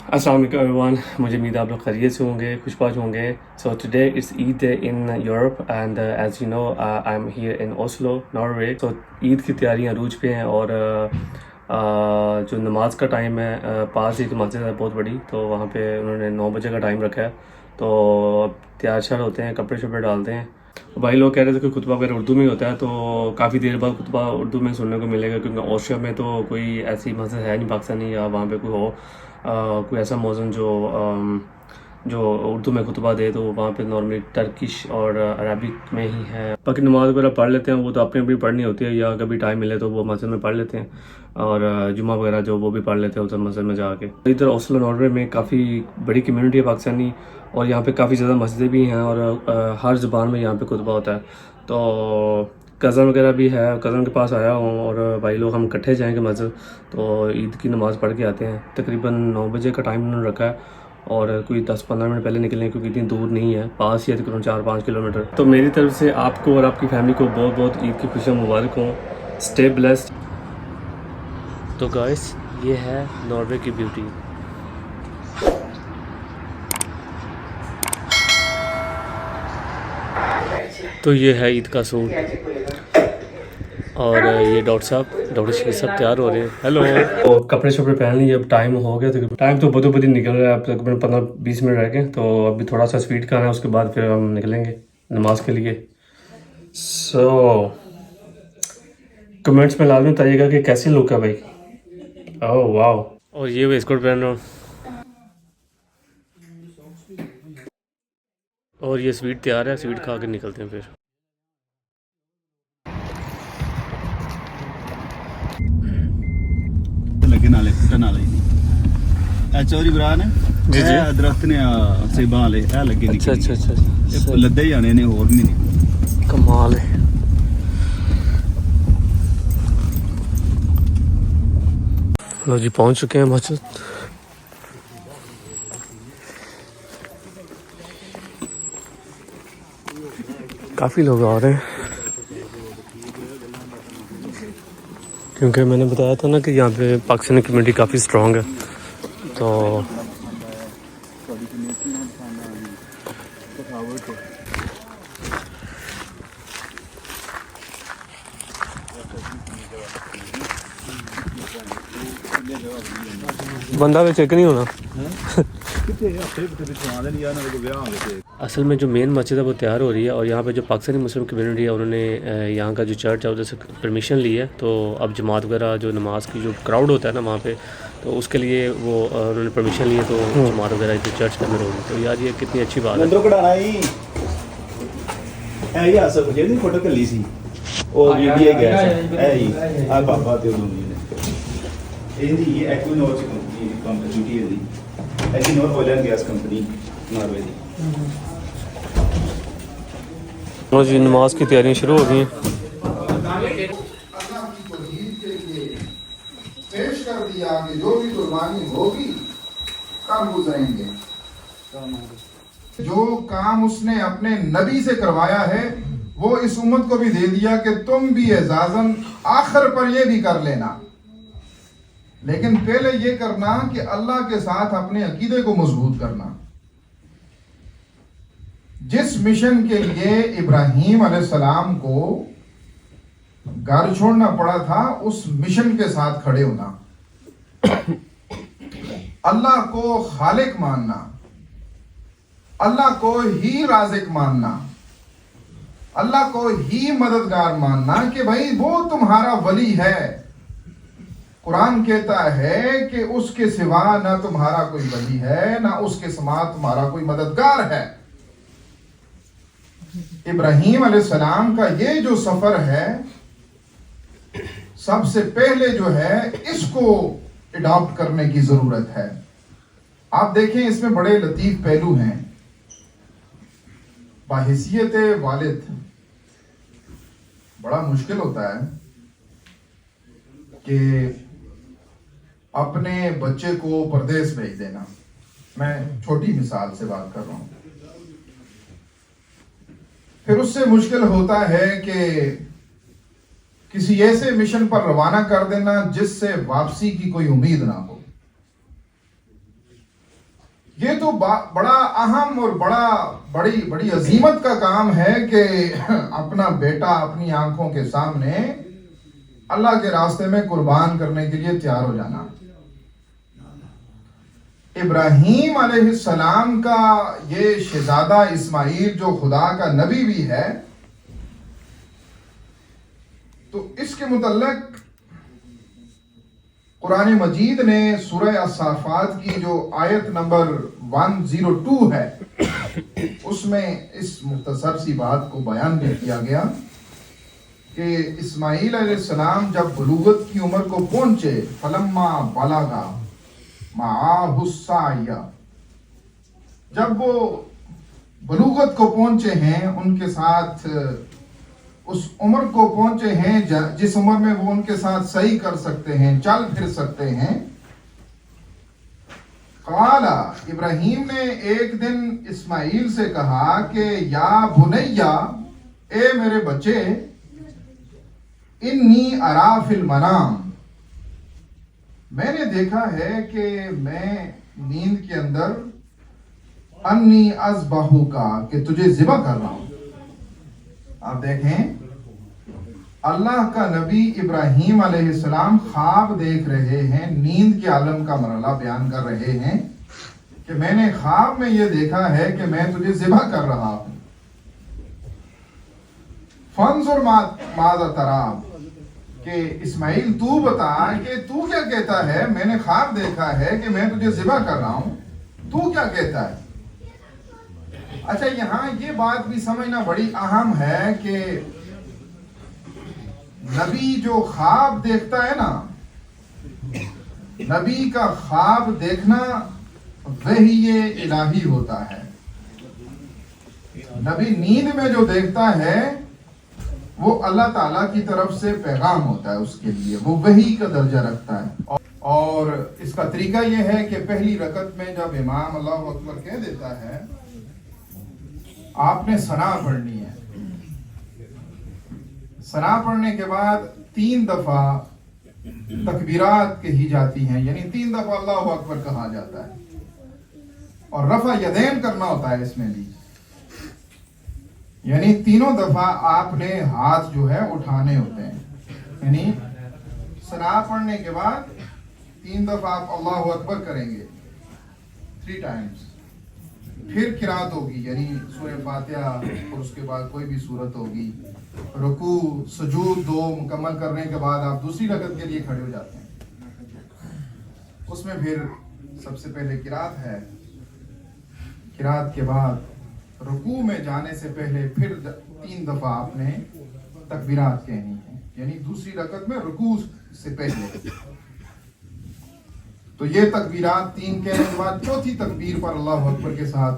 अस्सलाम वालेकुम एवरीवन, मुझे उम्मीद है आप लोग खैरियत से होंगे, खुशबाश होंगे। So today it's Eid in Europe and as you know I am here in Oslo, Norway. So Eid की तैयारियां अरूज पे हैं और जो नमाज का टाइम है, पास ही एक मस्जिद है बहुत बड़ी, तो वहाँ पे उन्होंने 9 बजे का टाइम रखा है। तो अब तैयार श्यार होते हैं, कपड़े शपड़े डालते हैं। भाई लोग कह रहे थे कि खुतबा वगैरह उर्दू में ही होता है, तो काफ़ी देर बाद खुतबा उर्दू में सुनने को मिलेगा, क्योंकि ऑस्ट्रिया में तो कोई ऐसी मस्जिद है नहीं पाकिस्तानी, या वहाँ पे कोई हो कोई ऐसा मौज़न जो उर्दू में खुतबा दे, तो वहाँ पे नॉर्मली टर्किश और अरबिक में ही है। बाकी नमाज़ वगैरह पढ़ लेते हैं, वो तो अपनी अपनी पढ़नी होती है, या कभी टाइम मिले तो वो मस्जिद में पढ़ लेते हैं, और जुमा वगैरह जो वो भी पढ़ लेते हैं उधर मस्जिद में जाके। इधर ओस्लो नॉर्वे में काफ़ी बड़ी कम्युनिटी है पाकिस्तानी, और यहाँ पे काफ़ी ज़्यादा मस्जिदें भी हैं, और हर ज़ुबान में यहाँ पे खुतबा होता है। तो कज़न वगैरह भी है, कज़न के पास आया हूँ, और भाई लोग हम इकट्ठे जाएंगे मस्जिद, तो ईद की नमाज़ पढ़ के आते हैं। तकरीबन 9 बजे का टाइम उन्होंने रखा है, और कोई 10-15 मिनट पहले निकलें, क्योंकि इतनी दूर नहीं है, पास ही है तकरीबन 4-5 किलोमीटर। तो मेरी तरफ से आपको और आपकी फैमिली को बहुत बहुत ईद की खुशियाँ मुबारक हों। Stay blessed. तो गाइस, ये है नॉर्वे की ब्यूटी। तो ये है ईद का सूट, और ये डॉक्टर शकील साहब तैयार हो रहे हैं। हेलो। तो कपड़े शपड़े पहन लिए, अब टाइम हो गया, तो टाइम तो बदो बदी निकल रहा है, अब तकरीबन 15-20 मिनट रह गए, तो अभी थोड़ा सा स्वीट खाना है, उसके बाद फिर हम निकलेंगे नमाज के लिए। सो कमेंट्स में लाजमी बताइएगा कि कैसी लुक है भाई। ओह वाह। और ये वेस्टकोट पहन रहा हूँ, और ये स्वीट तैयार है, स्वीट खा के निकलते हैं फिर। लगे नाले फुटन वाले नहीं चोरी भरा ने जी जी। दरख्त ने सेबां वाले लगे अच्छा अच्छा अच्छा, लद्दे ही जाने ने होर भी नहीं। कमाल है। लो जी, पहुंच चुके हैं मस्जिद। काफ़ी लोग आ रहे हैं, क्योंकि मैंने बताया था ना कि यहाँ पे पाकिस्तानी कम्युनिटी काफ़ी स्ट्रॉन्ग है। तो बंदा भी चेक नहीं होना। असल में जो मेन मस्जिद है वो तैयार हो रही है, और यहाँ पे जो पाकिस्तानी मुस्लिम कम्युनिटी है, उन्होंने यहाँ का जो चर्च है उधर से परमिशन ली है। तो अब जमात वगैरह जो नमाज की जो क्राउड होता है ना वहाँ पे, तो उसके लिए वो उन्होंने परमिशन ली है, तो जमात वगैरह जो चर्च के अंदर होगी। तो यार ये कितनी अच्छी बात है। फोटो कर ली सी और वीडियो गया है ही आ पापा ते उन्होंने ਇਹਦੀ ਐਕੁਇਨੋਰ ਕੰਪਨੀ ਹੈ ਦੀ ਐਕੁਇਨੋਰ ਆਇਲ ਐਂਡ ਗੈਸ ਕੰਪनी नार्वे दी। तो जी नमाज की तैयारियां शुरू हो गई हैं। पेश कर दिया कि जो भी कुर्बानी होगी कब गुजरेंगे। जो काम उसने अपने नबी से करवाया है वो इस उम्मत को भी दे दिया कि तुम भी एजाजन आखिर पर ये भी कर लेना, लेकिन पहले ये करना कि अल्लाह के साथ अपने अकीदे को मजबूत करना। जिस मिशन के लिए इब्राहीम अलैहिस्सलाम को घर छोड़ना पड़ा था, उस मिशन के साथ खड़े होना, अल्लाह को खालिक मानना, अल्लाह को ही राज़िक मानना, अल्लाह को ही मददगार मानना कि भाई वो तुम्हारा वली है। कुरान कहता है कि उसके सिवा ना तुम्हारा कोई वली है, ना उसके सिवा तुम्हारा कोई मददगार है। इब्राहीम अलैहिस्सलाम का ये जो सफर है, सबसे पहले जो है इसको अडॉप्ट करने की जरूरत है। आप देखें इसमें बड़े लतीफ पहलू हैं। बाहिसियत वालिद बड़ा मुश्किल होता है कि अपने बच्चे को परदेश भेज देना। मैं छोटी मिसाल से बात कर रहा हूं। फिर उससे मुश्किल होता है कि किसी ऐसे मिशन पर रवाना कर देना जिससे वापसी की कोई उम्मीद ना हो। ये तो बड़ा अहम और बड़ी बड़ी अजीमत का काम है कि अपना बेटा अपनी आंखों के सामने अल्लाह के रास्ते में कुर्बान करने के लिए तैयार हो जाना। इब्राहीम अलैहिस्सलाम का ये शहजादा इस्माइल जो खुदा का नबी भी है, तो इसके मुतल्लिक कुरान मजीद ने सूरह अस-साफ़ात की जो आयत नंबर 102 है उसमें इस मुख्तसर सी बात को बयान भी किया गया कि इस्माइल अलैहिस्सलाम जब बुलूगत की उम्र को पहुंचे, फलम्मा बलगा माहुस्साया, जब वो बुलूगत को पहुंचे हैं, उनके साथ उस उम्र को पहुंचे हैं जिस उम्र में वो उनके साथ सही कर सकते हैं, चल फिर सकते हैं। काला, इब्राहीम ने एक दिन इस्माइल से कहा कि या बुनैया, ए मेरे बच्चे, इन्नी अरा फिल मनाम, मैंने देखा है कि मैं नींद के अंदर अन्नी अज़बहू का, कि तुझे ज़िबा कर रहा हूं। आप देखें, अल्लाह का नबी इब्राहीम अलैहिस्सलाम ख्वाब देख रहे हैं, नींद के आलम का मरला बयान कर रहे हैं कि मैंने ख्वाब में ये देखा है कि मैं तुझे ज़िबा कर रहा हूं। फंजुर माज़ा तराब, कि इस्माइल तू बता कि तू क्या कहता है, मैंने ख्वाब देखा है कि मैं तुझे ज़िबा कर रहा हूं, तू क्या कहता है। अच्छा, यहां ये बात भी समझना बड़ी अहम है कि नबी जो ख्वाब देखता है ना, नबी का ख्वाब देखना वही ये इलाही होता है। नबी नींद में जो देखता है वो अल्लाह ताला की तरफ से पैगाम होता है उसके लिए, वो वही का दर्जा रखता है। और इसका तरीका यह है कि पहली रकत में जब इमाम अल्लाहु अकबर कह देता है, आपने सना पढ़नी है। सना पढ़ने के बाद 3 दफा तकबीरात कही जाती हैं, यानी 3 दफा अल्लाहु अकबर कहा जाता है, और रफा यदैन करना होता है इसमें भी, यानी तीनों दफा आपने हाथ जो है उठाने होते हैं। यानी सना पढ़ने के बाद 3 दफा आप अल्लाहु अकबर करेंगे 3 टाइम्स, फिर किरात होगी, यानी सूरह फातिहा और उसके बाद कोई भी सूरत होगी। रुकू सुजूद 2 मुकम्मल करने के बाद आप दूसरी रकत के लिए खड़े हो जाते हैं। उसमें फिर सबसे पहले किरात है, किरात के बाद रुकू में जाने से पहले फिर 3 दफा आपने तकबीरात कहनी है, यानी दूसरी रकत में रुकू से पहले। तो ये तकबीरात 3 कहने के बाद चौथी तकबीर पर अल्लाह अकबर के साथ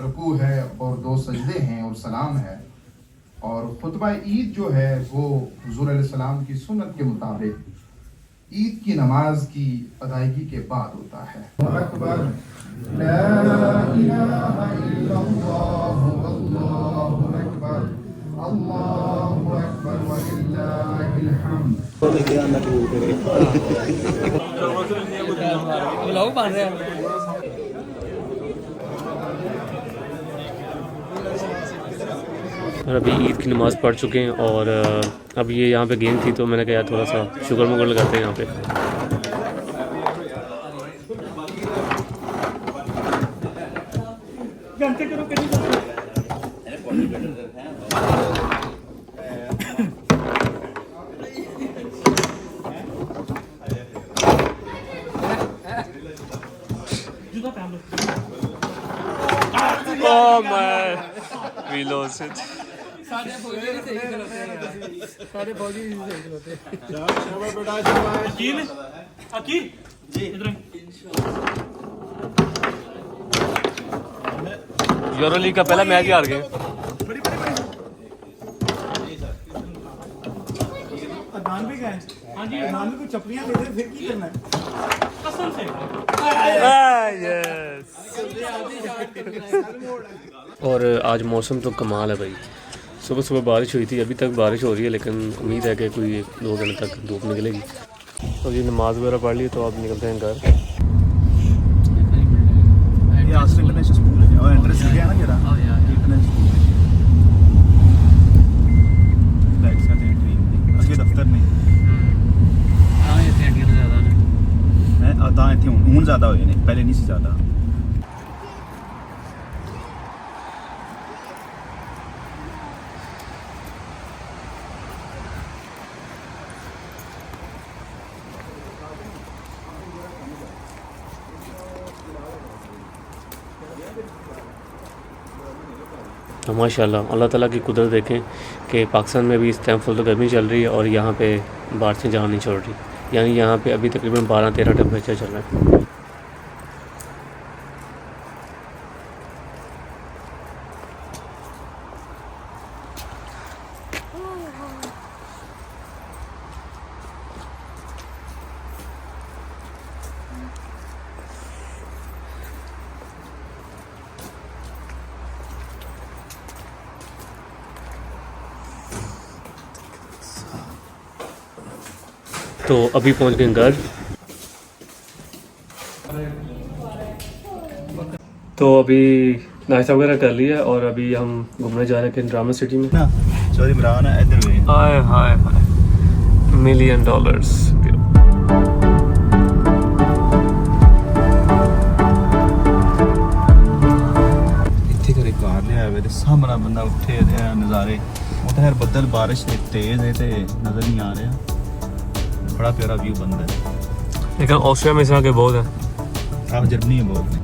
रुकू है और 2 सजदे हैं और सलाम है। और खुतबा ईद जो है वो हुजूर अलैहिस्सलाम की सुन्नत के मुताबिक ईद की नमाज की अदायगी के बाद होता है। अकबर, ला इलाहा इल्लल्लाह, अल्लाहु अकबर, अल्लाहु अकबर व लिल्लाहिल हम्द। ब्लॉग बन रहे हैं। और अभी ईद की नमाज़ पढ़ चुके हैं और अब ये यहाँ पे गेम थी तो मैंने कहा थोड़ा सा शुगर मुगर लगाते हैं यहाँ पे। Oh man, we lost it. सारे फौजी नहीं सही खिलाते हैं, सारे फौजी नहीं सही खिलाते। शाबाश बेटा, शाबाश। अकील, अकील जी इधर। यूरो लीग का पहला मैच ही हार गए। अदनान भी गए। हाँ जी, अदनान भी कुछ चपलियां दे दे, फिर की करना है। कसम से। और आज मौसम तो कमाल है भाई। सुबह सुबह बारिश हुई थी, अभी तक बारिश हो रही है, लेकिन उम्मीद है कि कोई 1-2 घंटे तक धूप निकलेगी। तो ये नमाज वगैरह पढ़ ली तो अब निकलते हैं घर। पहले नहीं सी ज़्यादा। तो माशाल्लाह अल्लाह ताला की कुदरत देखें कि पाकिस्तान में भी इस टाइम फुल गर्मी चल रही है और यहाँ पे बारिशें जान नहीं छोड़ रही, यानी यहाँ पे अभी तकरीबन 12-13 टेम्परेचर चल रहा है। तो अभी पहुंच गए घर। तो अभी नाश्ता वगैरह कर लिया और अभी हम घूमने जा रहे हैं ड्रामा सिटी में ना सॉरी इमरान है इधर वे हाय हाय $1 मिलियन इतने का रिकॉर्ड लिया हुआ सामना बंदा उठे नज़ारे वो तो यार बदल बारिश तेज है तो नज़र नहीं आ रहा, बड़ा प्यारा व्यू बनता है। लेकिन ऑस्ट्रिया में इस तरह के बहुत हैं। आप जर्मनी में बहुत है।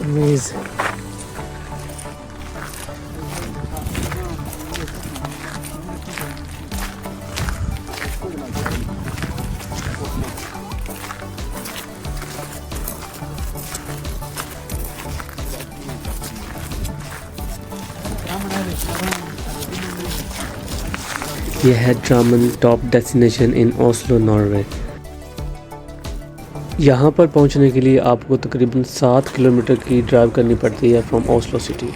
Amazing. ये है Drammen top destination in Oslo Norway. यहाँ पर पहुँचने के लिए आपको तकरीबन 7 किलोमीटर की ड्राइव करनी पड़ती है फ्रॉम ओस्लो सिटी।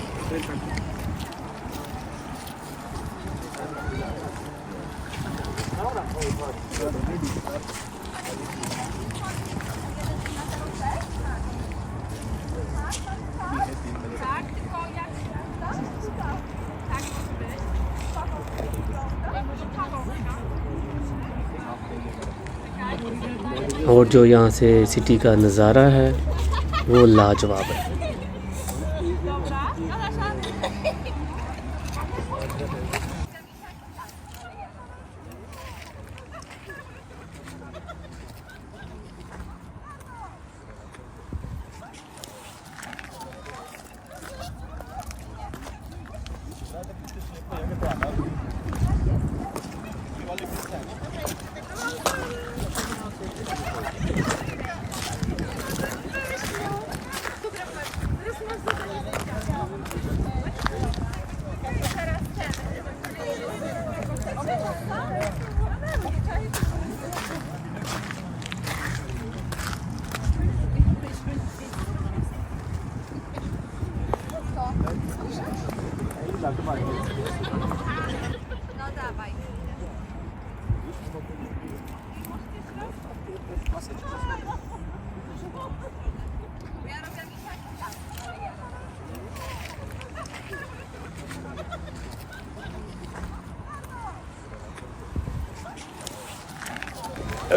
और जो यहाँ से सिटी का नज़ारा है वो लाजवाब है।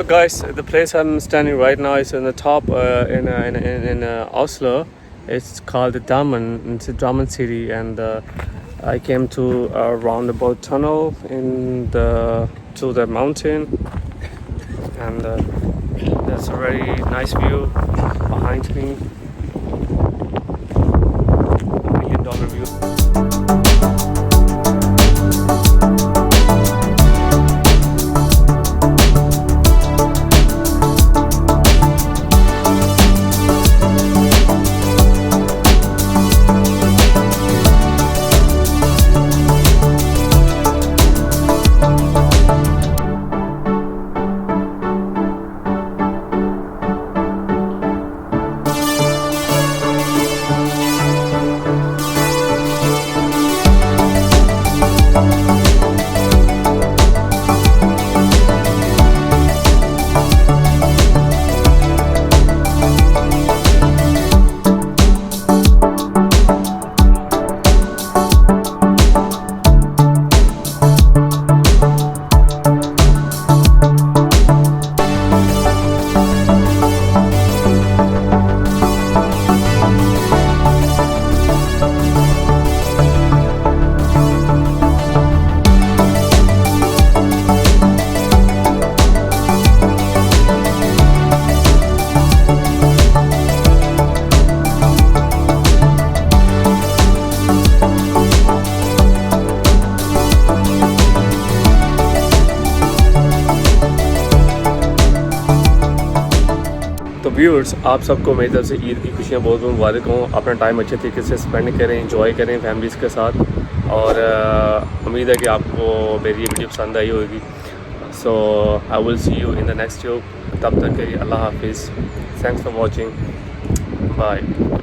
Guys, the place I'm standing right now is on the top in Oslo. It's called the Drammen. It's a Drammen city, and I came to a roundabout tunnel to the mountain, and there's a very nice view behind me. $1 million view. तो viewers, आप सबको मेरी तरफ से ईद की खुशियाँ बहुत बहुत मुबारक हूँ। अपना टाइम अच्छे तरीके से स्पेंड करें, एंजॉय करें फैमिलीज़ के साथ, और उम्मीद है कि आपको मेरी ये वीडियो पसंद आई होगी। So I will see you in the next video. तब तक के लिए अल्लाह हाफिज़। Thanks for watching. बाय।